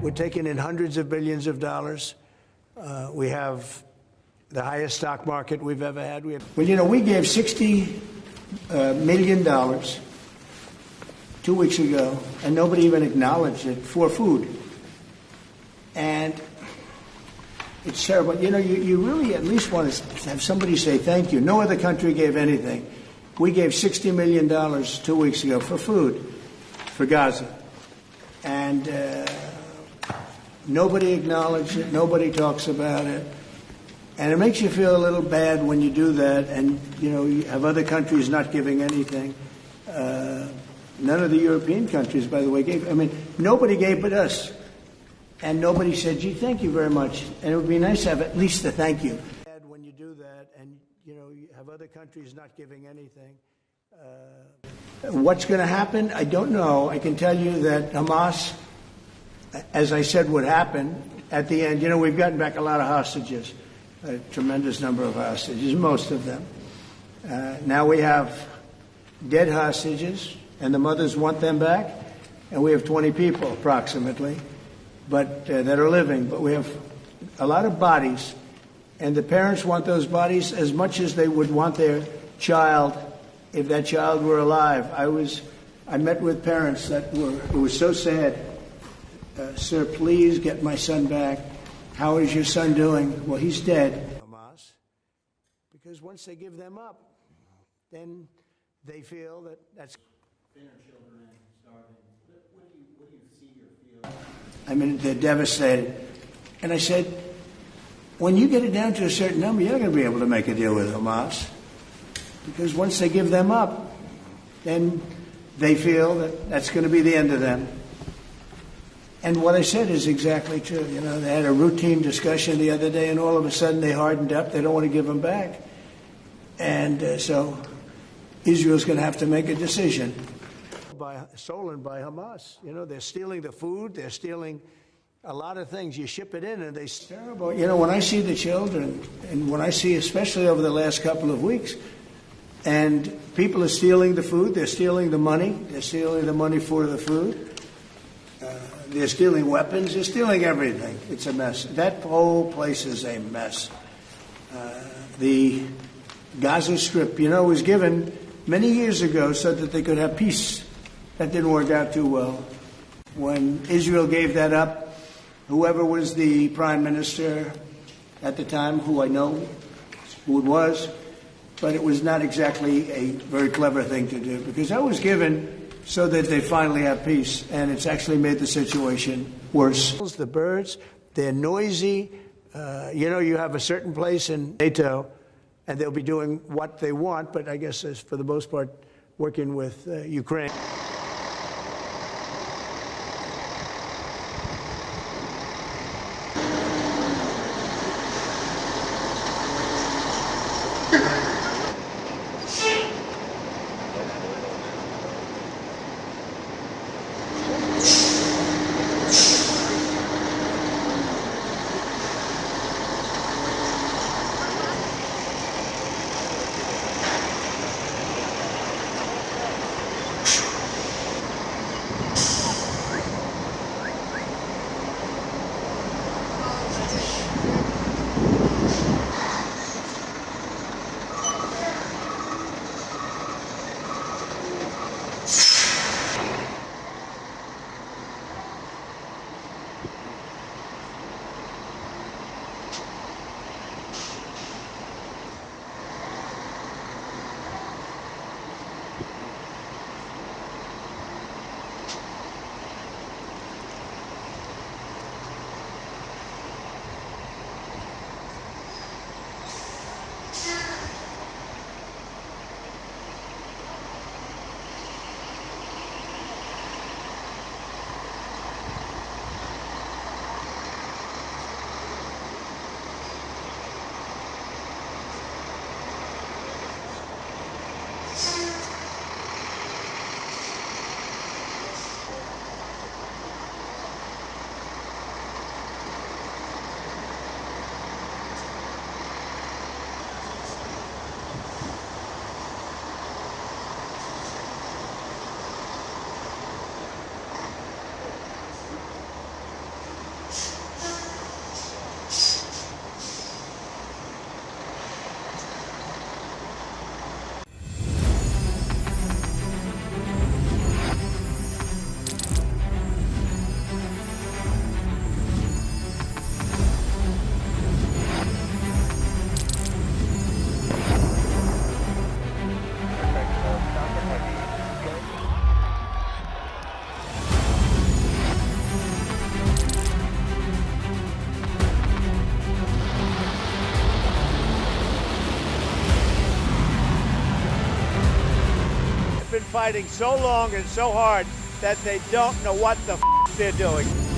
We're taking in hundreds of billions of dollars. We have the highest stock market we've ever had. Well, you know, we gave $60 million 2 weeks ago, and nobody even acknowledged it, for food. And it's terrible. You know, you really at least want to have somebody say thank you. No other country gave anything. We gave $60 million 2 weeks ago for food, for Gaza. And nobody acknowledged it. Nobody talks about it. And it makes you feel a little bad when you do that, and, you know, you have other countries not giving anything. None of the European countries, by the way, gave. I mean, nobody gave but us. And nobody said, gee, thank you very much. And it would be nice to have at least a thank you. When you do that, and, you know, you have other countries not giving anything. What's going to happen? I don't know. I can tell you that Hamas, as I said, would happen at the end. You know, we've gotten back a lot of hostages, a tremendous number of hostages, most of them. Now we have dead hostages, and the mothers want them back, and we have 20 people approximately, but that are living. But we have a lot of bodies, and the parents want those bodies as much as they would want their child if that child were alive. I met with parents that it was so sad. Sir, please get my son back. How is your son doing? Well, he's dead. Hamas, because once they give them up, then they feel that that's. Children starving. What do you see or feel? I mean, they're devastated. And I said, when you get it down to a certain number, you're not going to be able to make a deal with Hamas. Because once they give them up, then they feel that that's going to be the end of them. And what I said is exactly true. You know, they had a routine discussion the other day, and all of a sudden they hardened up. They don't want to give them back. And so Israel's going to have to make a decision. Stolen by Hamas. You know, they're stealing the food. They're stealing a lot of things. You ship it in, and they terrible. You know, when I see the children, and when I see, especially over the last couple of weeks, and people are stealing the food, they're stealing the money. They're stealing the money for the food. They're stealing weapons. They're stealing everything. It's a mess. That whole place is a mess. The Gaza Strip, you know, was given many years ago so that they could have peace. That didn't work out too well. When Israel gave that up, whoever was the prime minister at the time, who I know who it was, but it was not exactly a very clever thing to do, because that was given so that they finally have peace, and it's actually made the situation worse. The birds, they're noisy. You know, you have a certain place in NATO, and they'll be doing what they want, but I guess for the most part, working with Ukraine. fighting so long and so hard that they don't know what the they're doing.